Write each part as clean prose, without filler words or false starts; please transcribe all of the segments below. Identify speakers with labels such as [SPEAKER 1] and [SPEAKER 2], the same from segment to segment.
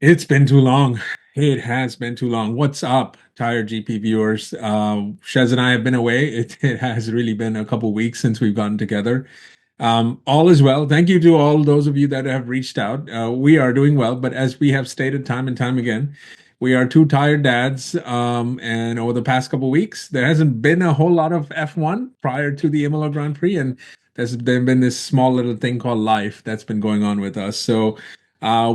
[SPEAKER 1] It's been too long. It has been too long. What's up, tired GP viewers? Shez and I have been away. It has really been a couple weeks since we've gotten together. All is well. Thank you to all those of you that have reached out. We are doing well, but as we have stated time and time again, we are two tired dads. And over the past couple weeks, there hasn't been a whole lot of F1 prior to the Imola Grand Prix, and there's been this small little thing called life that's been going on with us. So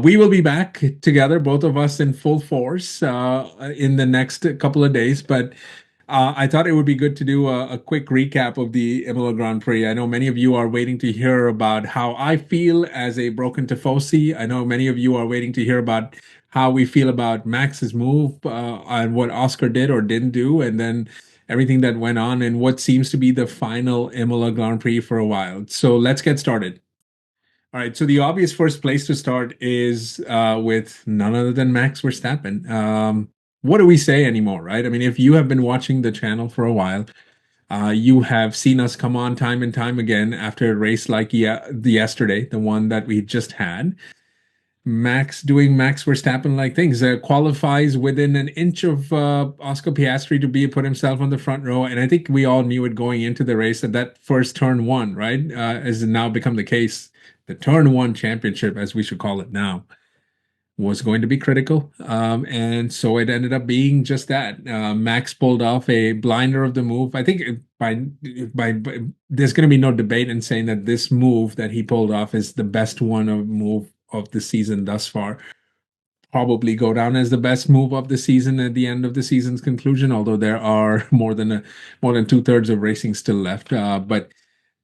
[SPEAKER 1] we will be back together, both of us in full force, in the next couple of days. But I thought it would be good to do a quick recap of the Imola Grand Prix. I know many of you are waiting to hear about how I feel as a broken tifosi. I know many of you are waiting to hear about how we feel about Max's move, and what Oscar did or didn't do, and then everything that went on and what seems to be the final Imola Grand Prix for a while. So let's get started. All right, so the obvious first place to start is with none other than Max Verstappen. What do we say anymore, right? I mean, if you have been watching the channel for a while, you have seen us come on time and time again after a race like the yesterday, the one that we just had. Max doing Max Verstappen like things. Qualifies within an inch of Oscar Piastri to be put himself on the front row, and I think we all knew it going into the race that that first turn one, right, has now become the case. The turn one championship, as we should call it now, was going to be critical, and so it ended up being just that. Max pulled off a blinder of the move. I think by there's going to be no debate in saying that this move that he pulled off is the best one of move of the season thus far. Probably go down as the best move of the season at the end of the season's conclusion, although there are more than two-thirds of racing still left. But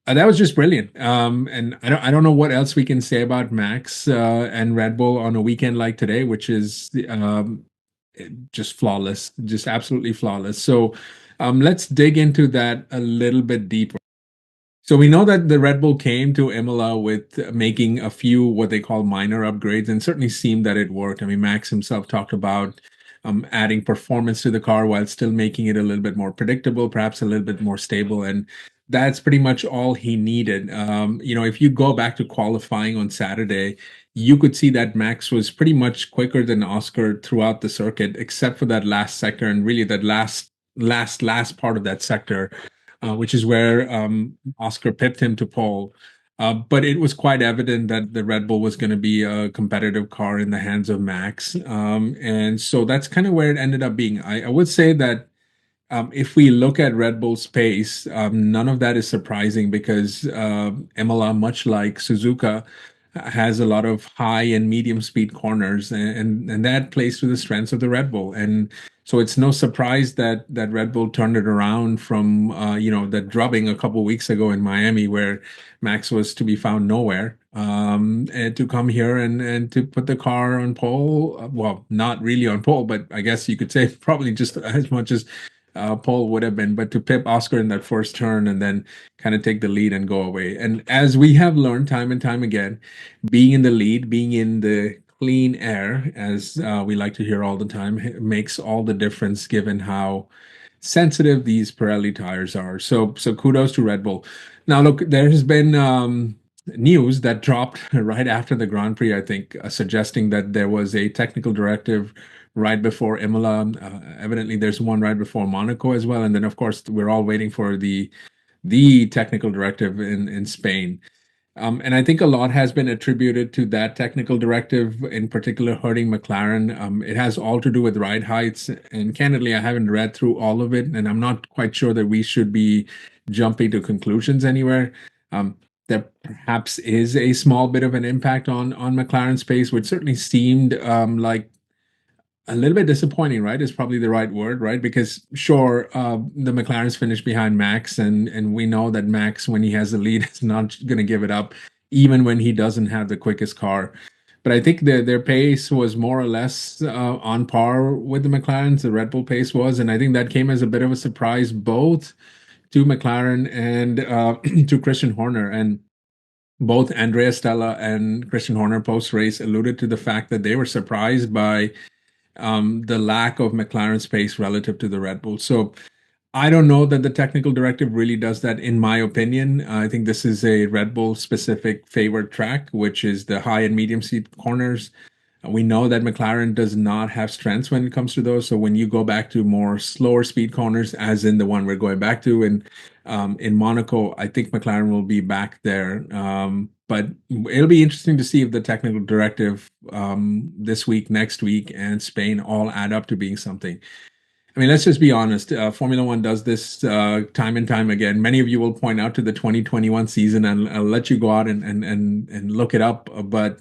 [SPEAKER 1] that was just brilliant. And I don't know what else we can say about Max and Red Bull on a weekend like today, which is just flawless, just absolutely flawless. So let's dig into that a little bit deeper. So we know that the Red Bull came to Imola with making a few what they call minor upgrades, and certainly seemed that it worked. I mean, Max himself talked about adding performance to the car while still making it a little bit more predictable, perhaps a little bit more stable, and that's pretty much all he needed. If you go back to qualifying on Saturday, you could see that Max was pretty much quicker than Oscar throughout the circuit, except for that last sector, and really that last part of that sector, which is where Oscar pipped him to pole. But it was quite evident that the Red Bull was going to be a competitive car in the hands of Max. And so that's kind of where it ended up being. I would say that if we look at Red Bull's pace, none of that is surprising because Imola, much like Suzuka, has a lot of high and medium speed corners, and that plays to the strengths of the Red Bull. And so it's no surprise that Red Bull turned it around from that drubbing a couple weeks ago in Miami, where Max was to be found nowhere, and to come here and to put the car on pole. Well, not really on pole, but I guess you could say probably just as much as Paul would have been, but to pip Oscar in that first turn and then kind of take the lead and go away. And as we have learned time and time again, being in the lead, being in the clean air, as we like to hear all the time, makes all the difference given how sensitive these Pirelli tires are. So kudos to Red Bull. Now, look, there has been news that dropped right after the Grand Prix, I think, suggesting that there was a technical directive right before Imola. Evidently, there's one right before Monaco as well, and then of course we're all waiting for the technical directive in Spain. And I think a lot has been attributed to that technical directive, in particular hurting McLaren. It has all to do with ride heights, and candidly, I haven't read through all of it, and I'm not quite sure that we should be jumping to conclusions anywhere. There perhaps is a small bit of an impact on McLaren's pace, which certainly seemed like a little bit disappointing, right? Is probably the right word, right? Because sure, the McLaren's finished behind Max, and we know that Max, when he has the lead, is not going to give it up, even when he doesn't have the quickest car. But I think their pace was more or less on par with the McLaren's. The Red Bull pace was, and I think that came as a bit of a surprise both to McLaren and to Christian Horner. And both Andrea Stella and Christian Horner post race alluded to the fact that they were surprised by the lack of McLaren space relative to the Red Bull. So I don't know that the technical directive really does that, in my opinion. I think this is a Red Bull specific favored track, which is the high and medium seat corners. We know that McLaren does not have strengths when it comes to those. So when you go back to more slower speed corners, as in the one we're going back to in Monaco, I think McLaren will be back there. But it'll be interesting to see if the technical directive this week, next week, and Spain all add up to being something. I mean, let's just be honest. Formula One does this time and time again. Many of you will point out to the 2021 season, and I'll let you go out and look it up. But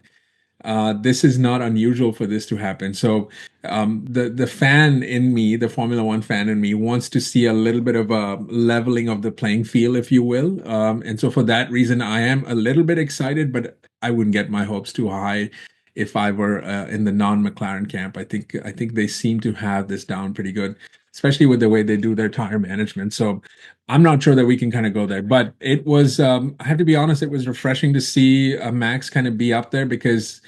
[SPEAKER 1] this is not unusual for this to happen. So the fan in me, the Formula One fan in me, wants to see a little bit of a leveling of the playing field, if you will. And so for that reason, I am a little bit excited, but I wouldn't get my hopes too high if I were in the non-McLaren camp. I think they seem to have this down pretty good, especially with the way they do their tire management. So I'm not sure that we can kind of go there, but it was, I have to be honest, it was refreshing to see Max kind of be up there because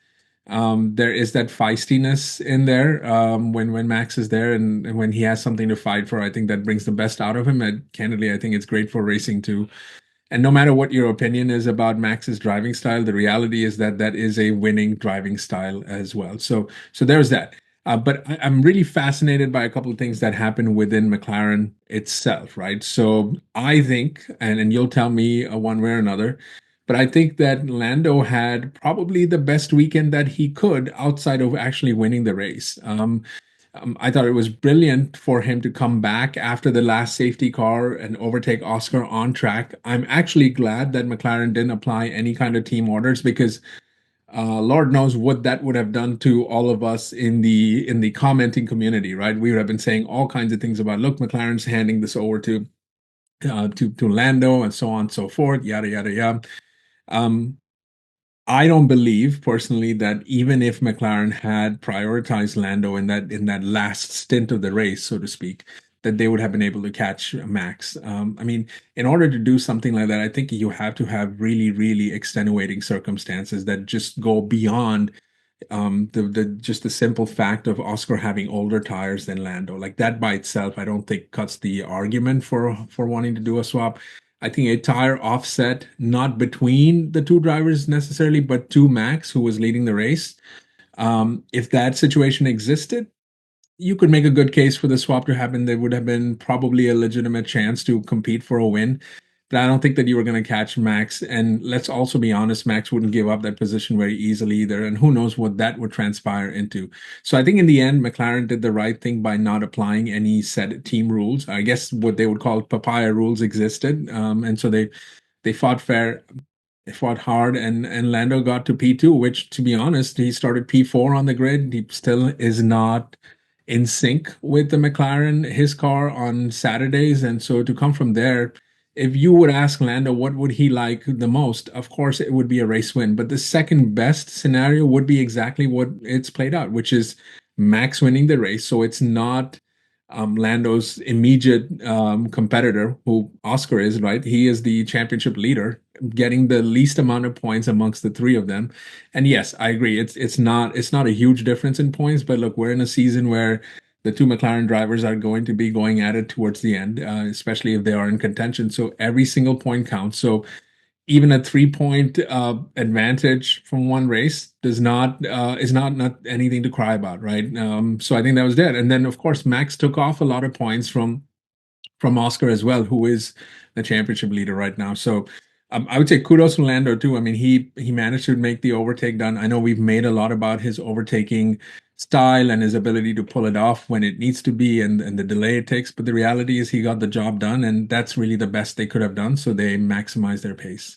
[SPEAKER 1] there is that feistiness in there when Max is there and when he has something to fight for. I think that brings the best out of him. And candidly, I think it's great for racing too. And no matter what your opinion is about Max's driving style, the reality is that that is a winning driving style as well. So there's that. But I'm really fascinated by a couple of things that happen within McLaren itself, right? So I think, and you'll tell me one way or another, but I think that Lando had probably the best weekend that he could outside of actually winning the race. I thought it was brilliant for him to come back after the last safety car and overtake Oscar on track. I'm actually glad that McLaren didn't apply any kind of team orders because Lord knows what that would have done to all of us in the commenting community, right? We would have been saying all kinds of things about, look, McLaren's handing this over to Lando and so on and so forth, yada yada yada. Um, I don't believe personally that even if McLaren had prioritized Lando in that last stint of the race, so to speak, that they would have been able to catch Max. I mean, in order to do something like that, I think you have to have really, really extenuating circumstances that just go beyond the just the simple fact of Oscar having older tires than Lando. Like that by itself, I don't think cuts the argument for wanting to do a swap. I think a tire offset, not between the two drivers necessarily, but to Max, who was leading the race. If that situation existed, you could make a good case for the swap to happen. There would have been probably a legitimate chance to compete for a win. But I don't think that you were going to catch Max. And let's also be honest, Max wouldn't give up that position very easily either. And who knows what that would transpire into. So I think in the end, McLaren did the right thing by not applying any set team rules. I guess what they would call papaya rules existed. And so they fought fair. They fought hard, and Lando got to P2, which, to be honest, he started P4 on the grid. He still is not in sync with the McLaren, his car on Saturdays. And so to come from there, if you would ask Lando what would he like the most, of course it would be a race win. But the second best scenario would be exactly what it's played out, which is Max winning the race. So it's not Lando's immediate competitor, who Oscar is, right? He is the championship leader, getting the least amount of points amongst the three of them. And yes, I agree. It's not a huge difference in points, but look, we're in a season where the two McLaren drivers are going to be going at it towards the end, especially if they are in contention. So every single point counts. So even a 3 point advantage from one race does not is not anything to cry about, right? So I think that was that. And then of course Max took off a lot of points from Oscar as well, who is the championship leader right now. So I would say kudos to Lando too. I mean, he managed to make the overtake done. I know we've made a lot about his overtaking style and his ability to pull it off when it needs to be and the delay it takes. But the reality is he got the job done, and that's really the best they could have done. So they maximized their pace.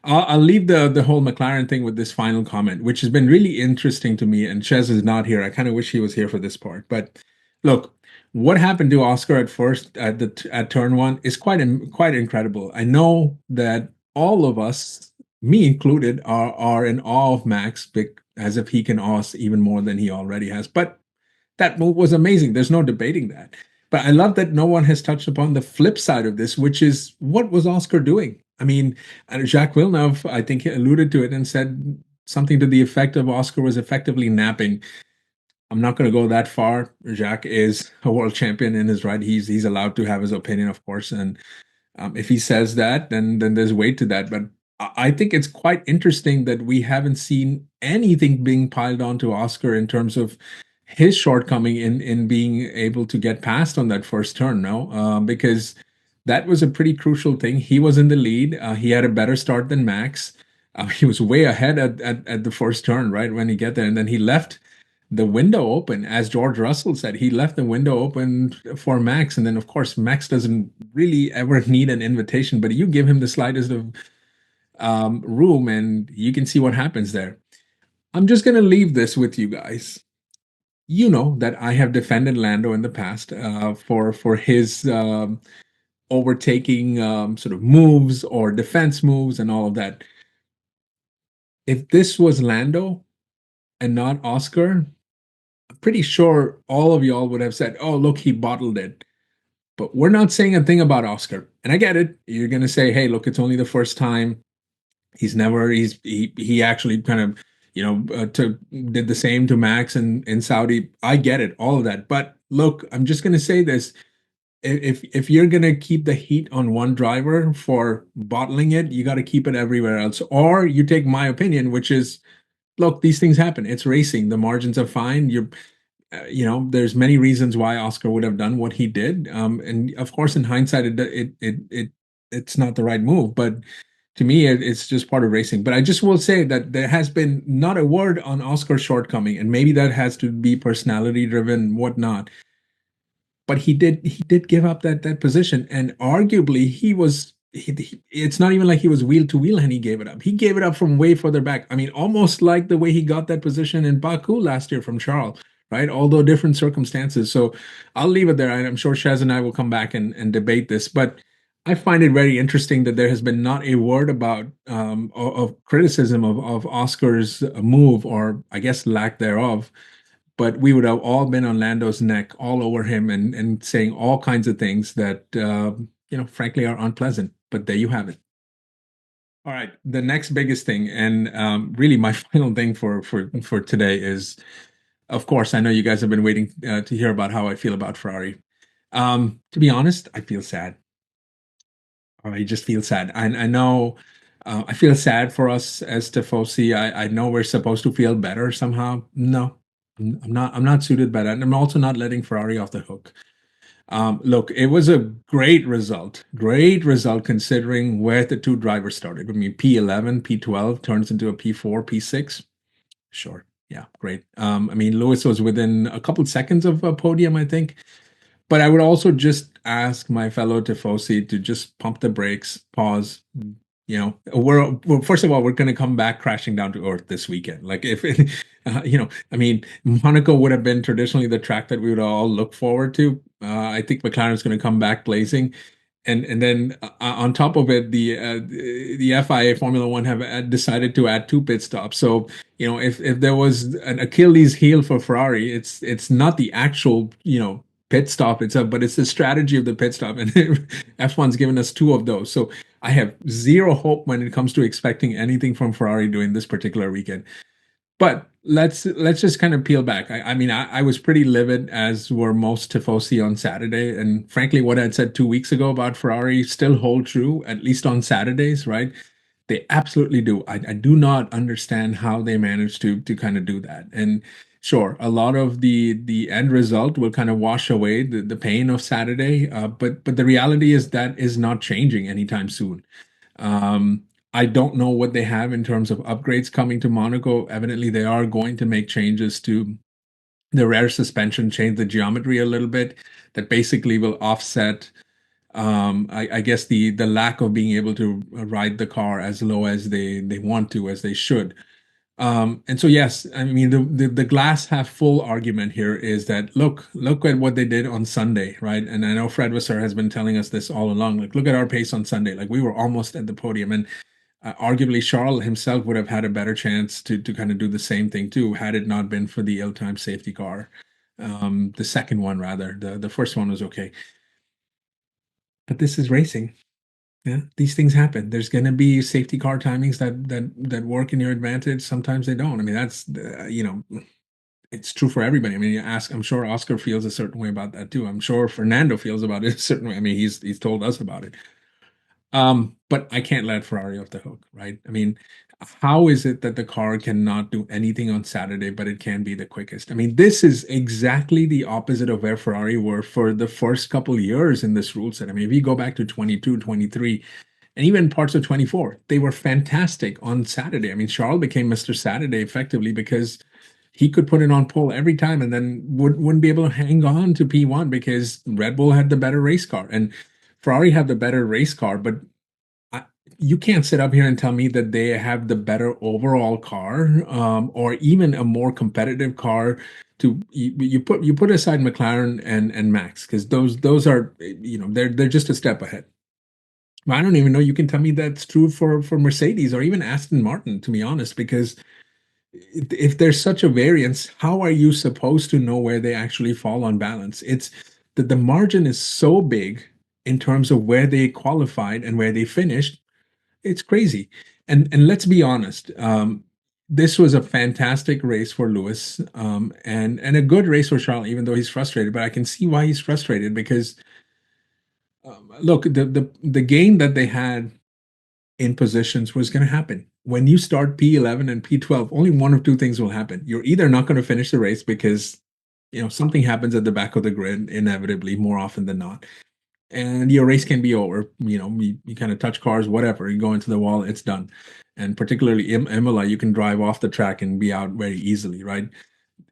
[SPEAKER 1] I'll leave the whole McLaren thing with this final comment, which has been really interesting to me. And Shez is not here. I kind of wish he was here for this part. But look, what happened to Oscar at first at turn one is quite incredible. I know that all of us, me included, are in awe of Max, as if he can awe us even more than he already has. But that move was amazing. There's no debating that. But I love that no one has touched upon the flip side of this, which is what was Oscar doing? I mean, Jacques Villeneuve, I think, he alluded to it and said something to the effect of Oscar was effectively napping. I'm not going to go that far. Jacques is a world champion in his right. He's allowed to have his opinion, of course, and if he says that, then there's weight to that. But I think it's quite interesting that we haven't seen anything being piled onto Oscar in terms of his shortcoming in being able to get past on that first turn, no? Because that was a pretty crucial thing. He was in the lead. He had a better start than Max. He was way ahead at the first turn, right, when he get there, and then he left the window open, as George Russell said. He left the window open for Max, and then of course Max doesn't really ever need an invitation, but you give him the slightest of room, and you can see what happens there. I'm just going to leave this with you guys. You know that I have defended Lando in the past for his overtaking sort of moves or defense moves and all of that. If this was Lando and not Oscar, I'm pretty sure all of y'all would have said, "Oh, look, he bottled it." But we're not saying a thing about Oscar, and I get it. You're going to say, "Hey, look, it's only the first time. He actually kind of did the same to Max and in Saudi." I get it, all of that. But look, I'm just gonna say this. If you're gonna keep the heat on one driver for bottling it, you got to keep it everywhere else. Or you take my opinion, which is, look, these things happen. It's racing. The margins are fine. There's many reasons why Oscar would have done what he did. And of course, in hindsight, it's not the right move. But to me, it's just part of racing. But I just will say that there has been not a word on Oscar's shortcoming, and maybe that has to be personality driven, whatnot. But he did give up that position, and arguably it's not even like he was wheel to wheel and he gave it up. He gave it up from way further back. I mean, almost like the way he got that position in Baku last year from Charles, right? Although different circumstances. So I'll leave it there. I'm sure Shez and I will come back and debate this, but I find it very interesting that there has been not a word about of criticism of Oscar's move, or I guess lack thereof. But we would have all been on Lando's neck, all over him, and saying all kinds of things that frankly, are unpleasant. But there you have it. All right, the next biggest thing, and really my final thing for today is, of course, I know you guys have been waiting to hear about how I feel about Ferrari. To be honest, I feel sad. I just feel sad. I know. I feel sad for us as tifosi. I know we're supposed to feel better somehow. No, I'm not. I'm not suited by that. And I'm also not letting Ferrari off the hook. Look, it was a great result considering where the two drivers started. I mean, P11, P12 turns into a P4, P6. Sure, yeah, great. I mean, Lewis was within a couple seconds of a podium, I think. But I would also just ask my fellow tifosi to just pump the brakes, pause. Well, first of all, we're going to come back crashing down to earth this weekend. Like if it, I mean, Monaco would have been traditionally the track that we would all look forward to. I think McLaren's going to come back blazing, and then on top of it, the FIA Formula One have decided to add two pit stops. So if there was an Achilles heel for Ferrari, it's not the actual pit stop itself, but it's the strategy of the pit stop, and F1's given us two of those. So I have zero hope when it comes to expecting anything from Ferrari during this particular weekend. But let's just kind of peel back. I mean, I was pretty livid, as were most tifosi on Saturday, and frankly, what I'd said 2 weeks ago about Ferrari still hold true, at least on Saturdays, right? They absolutely do. I do not understand how they managed to kind of do that. And sure, a lot of the end result will kind of wash away the pain of Saturday. But the reality is that is not changing anytime soon. Um, I don't know what they have in terms of upgrades coming to Monaco. Evidently, they are going to make changes to the rear suspension, change the geometry a little bit, that basically will offset, I guess, the lack of being able to ride the car as low as they want to, as they should. And so, yes, I mean, the glass half full argument here is that look at what they did on Sunday, right? And I know Fred Vasseur has been telling us this all along. Like, look at our pace on Sunday. Like, we were almost at the podium, and arguably Charles himself would have had a better chance to kind of do the same thing too, had it not been for the ill-timed safety car. The second one, rather. The first one was okay, but this is racing. Yeah, these things happen. There's going to be safety car timings that work in your advantage. Sometimes they don't. I mean, that's it's true for everybody. I mean, you ask. I'm sure Oscar feels a certain way about that too. I'm sure Fernando feels about it a certain way. I mean, he's told us about it. but I can't let Ferrari off the hook, right? I mean, how is it that the car cannot do anything on Saturday, but it can be the quickest? I mean, this is exactly the opposite of where Ferrari were for the first couple years in this rule set. I mean, if you go back to 22, 23, and even parts of 24, they were fantastic on Saturday. I mean, Charles became Mr. Saturday effectively because he could put it on pole every time and then wouldn't be able to hang on to P1 because Red Bull had the better race car and Ferrari had the better race car, but I, you can't sit up here and tell me that they have the better overall car, or even a more competitive car. You put aside McLaren and Max because those are, they're just a step ahead. I don't even know you can tell me that's true for Mercedes or even Aston Martin, to be honest, because if there's such a variance, how are you supposed to know where they actually fall on balance? It's that the margin is so big in terms of where they qualified and where they finished. It's crazy. And let's be honest, this was a fantastic race for Lewis, and a good race for Charles, even though he's frustrated. But I can see why he's frustrated because look, the gain that they had in positions was going to happen. When you start P11 and P12, only one of two things will happen. You're either not going to finish the race because something happens at the back of the grid inevitably more often than not, and your race can be over. You kind of touch cars, whatever, you go into the wall, it's done. And particularly in Imola, you can drive off the track and be out very easily, right?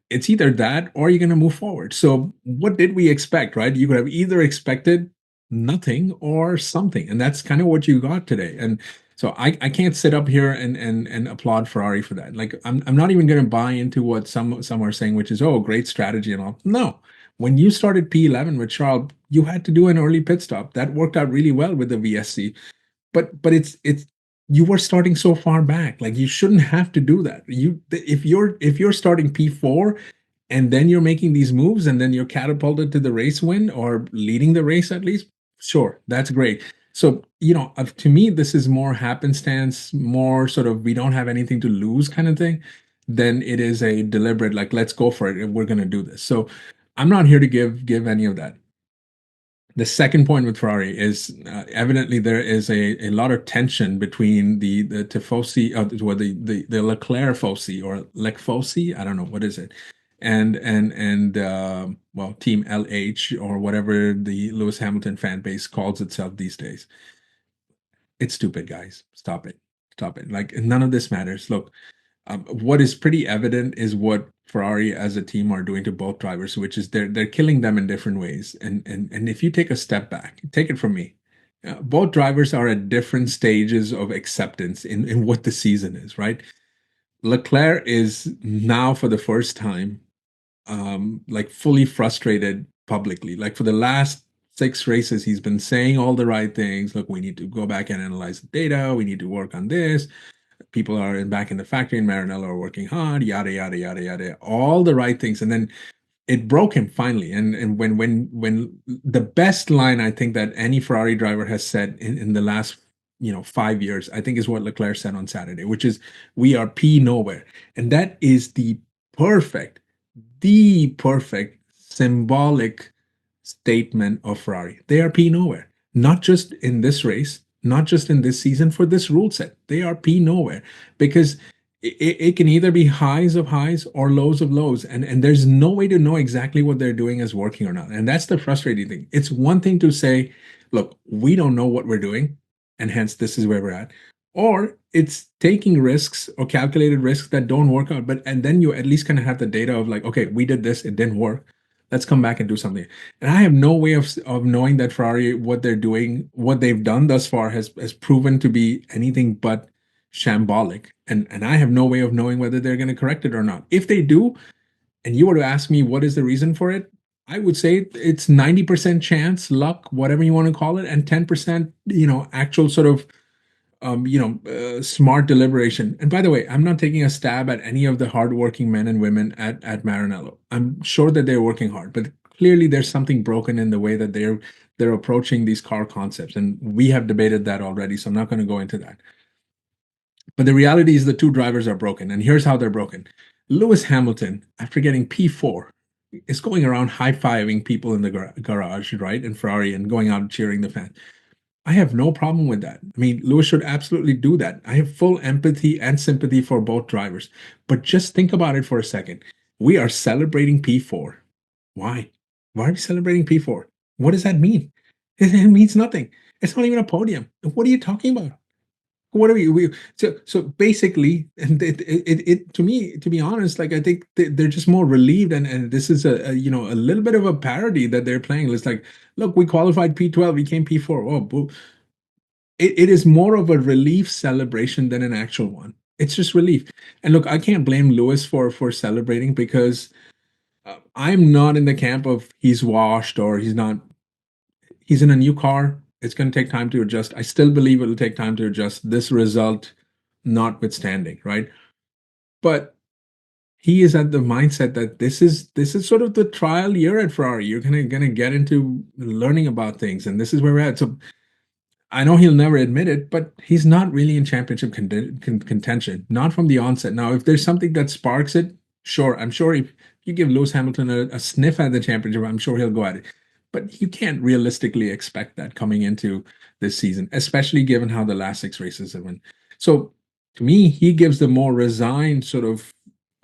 [SPEAKER 1] It's either that or you're going to move forward. So what did we expect, right? You could have either expected nothing or something, and that's kind of what you got today. And so I can't sit up here and applaud Ferrari for that. Like I'm not even going to buy into what some are saying, which is, oh, great strategy and all. No, when you started P11 with Charles, you had to do an early pit stop. That worked out really well with the VSC, but it's you were starting so far back. Like you shouldn't have to do that. If you're starting P4 and then you're making these moves and then you're catapulted to the race win or leading the race at least, sure, that's great. So, to me, this is more happenstance, more sort of we don't have anything to lose kind of thing than it is a deliberate, like, let's go for it and we're going to do this. So I'm not here to give any of that. The second point with Ferrari is evidently there is a lot of tension between the tifosi, or the Leclerc fosi or Lecfosi, I don't know what is it, and well, Team LH or whatever the Lewis Hamilton fan base calls itself these days. It's stupid, guys. Stop it. Stop it. Like none of this matters. Look, what is pretty evident is what Ferrari as a team are doing to both drivers, which is they're killing them in different ways. And if you take a step back, take it from me, both drivers are at different stages of acceptance in what the season is, right? Leclerc is now for the first time like fully frustrated publicly. Like for the last six races, he's been saying all the right things. Look, we need to go back and analyze the data. We need to work on this. People are back in the factory in Maranello are working hard, yada yada yada yada, all the right things. And then it broke him finally. And when the best line I think that any Ferrari driver has said in the last 5 years, I think is what Leclerc said on Saturday, which is we are P nowhere. And that is perfect, the perfect symbolic statement of Ferrari. They are P nowhere, not just in this race, not just in this season for this rule set. They are P nowhere because it can either be highs of highs or lows of lows. And there's no way to know exactly what they're doing is working or not. And that's the frustrating thing. It's one thing to say, look, we don't know what we're doing, and hence this is where we're at. Or it's taking risks or calculated risks that don't work out. And then you at least kind of have the data of like, okay, we did this, it didn't work. Let's come back and do something. And I have no way of knowing that Ferrari, what they're doing, what they've done thus far has proven to be anything but shambolic. And I have no way of knowing whether they're going to correct it or not. If they do, and you were to ask me what is the reason for it, I would say it's 90% chance, luck, whatever you want to call it, and 10%, actual sort of smart deliberation. And by the way, I'm not taking a stab at any of the hardworking men and women at Maranello. I'm sure that they're working hard, but clearly there's something broken in the way that they're approaching these car concepts. And we have debated that already, so I'm not going to go into that. But the reality is the two drivers are broken, and here's how they're broken. Lewis Hamilton, after getting P4, is going around high-fiving people in the garage, right, in Ferrari, and going out and cheering the fans. I have no problem with that. I mean, Lewis should absolutely do that. I have full empathy and sympathy for both drivers. But just think about it for a second. We are celebrating P4. Why? Why are we celebrating P4? What does that mean? It means nothing. It's not even a podium. What are you talking about? What are we so basically, and to me, to be honest, like I think they're just more relieved, and this is a little bit of a parody that they're playing. It's like, look, we qualified P12, we came P4. Oh, it is more of a relief celebration than an actual one. It's just relief. And look, I can't blame Lewis for celebrating, because I'm not in the camp of he's washed or he's not. He's in a new car. It's going to take time to adjust. I still believe it'll take time to adjust, this result notwithstanding, right? But he is at the mindset that this is sort of the trial year at Ferrari. You're gonna get into learning about things, and this is where we're at. So I know he'll never admit it, but he's not really in championship contention, not from the onset. Now, if there's something that sparks it, sure, I'm sure if you give Lewis Hamilton a sniff at the championship, I'm sure he'll go at it. But you can't realistically expect that coming into this season, especially given how the last six races have been. So to me, he gives the more resigned sort of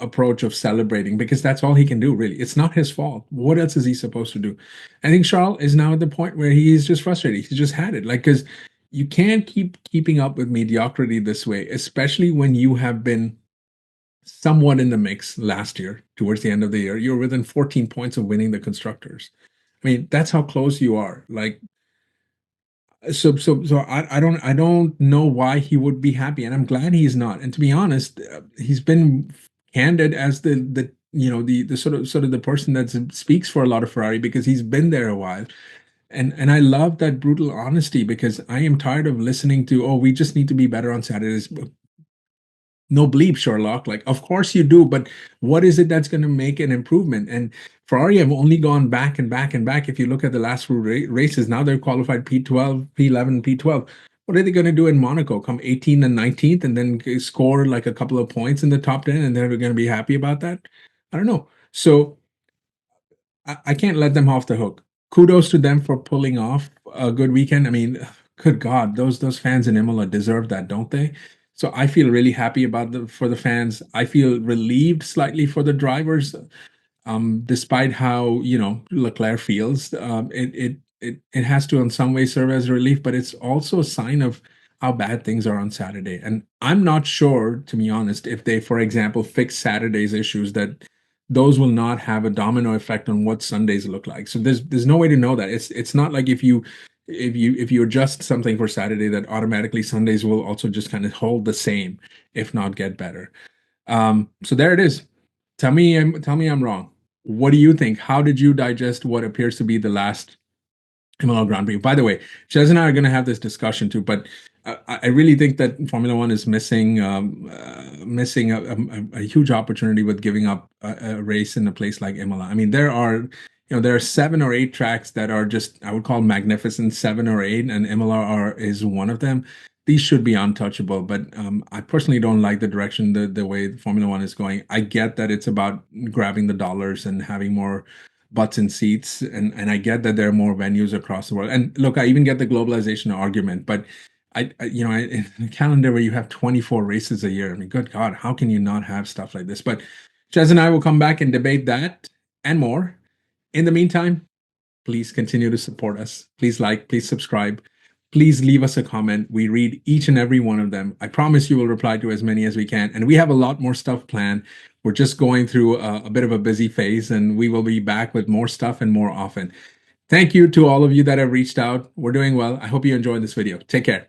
[SPEAKER 1] approach of celebrating, because that's all he can do, really. It's not his fault. What else is he supposed to do? I think Charles is now at the point where he is just frustrated. He's just had it. Like, because you can't keep keeping up with mediocrity this way, especially when you have been somewhat in the mix last year. Towards the end of the year, you're within 14 points of winning the constructors. I mean, that's how close you are. Like, so I don't know why he would be happy, and I'm glad he's not. And to be honest, he's been candid as the sort of the person that speaks for a lot of Ferrari, because he's been there a while. And I love that brutal honesty, because I am tired of listening to, oh, we just need to be better on Saturdays. No bleep, Sherlock. Like, of course you do, but what is it that's going to make an improvement? And Ferrari have only gone back and back and back. If you look at the last few races, now they're qualified P12, P11, P12. What are they going to do in Monaco? Come 18th and 19th, and then score like a couple of points in the top 10, and then we're going to be happy about that? I don't know. So I can't let them off the hook. Kudos to them for pulling off a good weekend. I mean, good God, those fans in Imola deserve that, don't they? So I feel really happy about for the fans. I feel relieved slightly for the drivers, despite how Leclerc feels. It has to in some way serve as a relief, but it's also a sign of how bad things are on Saturday. And I'm not sure, to be honest, if they, for example, fix Saturday's issues, that those will not have a domino effect on what Sundays look like. So there's no way to know that. It's not like if you adjust something for Saturday, that automatically Sundays will also just kind of hold the same, if not get better. So there it is. Tell me I'm wrong. What do you think? How did you digest what appears to be the last Imola Grand Prix? By the way, Shez and I are going to have this discussion too, but I really think that Formula One is missing a huge opportunity with giving up a race in a place like Imola. I mean, there are 7 or 8 tracks that are just, I would call magnificent, 7 or 8, and Imola is one of them. These should be untouchable, but I personally don't like the direction the way Formula One is going. I get that it's about grabbing the dollars and having more butts in seats, and I get that there are more venues across the world. And look, I even get the globalization argument, but in a calendar where you have 24 races a year, I mean, good God, how can you not have stuff like this? But Chaz and I will come back and debate that and more. In the meantime, please continue to support us. Please like, please subscribe. Please leave us a comment. We read each and every one of them. I promise you will reply to as many as we can. And we have a lot more stuff planned. We're just going through a bit of a busy phase, and we will be back with more stuff and more often. Thank you to all of you that have reached out. We're doing well. I hope you enjoyed this video. Take care.